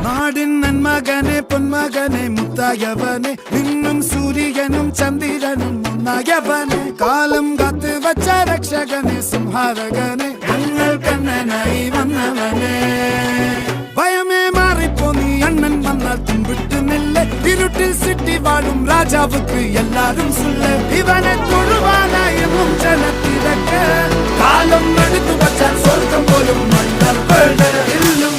നാടിൻ നന്മകനെ പൊന്മകനെ മുത്തായവനെ നിന്നും സൂര്യനും ചന്ദ്രനും ഒന്നായവനെ കാലം കാത്ത് വച്ച രക്ഷകനെ സംഹാരകനെ ഞങ്ങൾ കണ്ണനായി വന്നവനെ ഭയമേ മാറിപ്പോ നീ അണ്ണൻ വന്നാൽ തുമ്പിട്ട് നില്ല ഇരുട്ടിൽ സിറ്റി വാഴും രാജാവുക്ക് എല്ലാരും സുല്ല ഇവനെ തൊഴുവാനായും ജനത്തിരക്ക് കാലം എടുത്തു വച്ചാൽ സ്വർഗം പോലും മണ്ണർ ഇല്ലും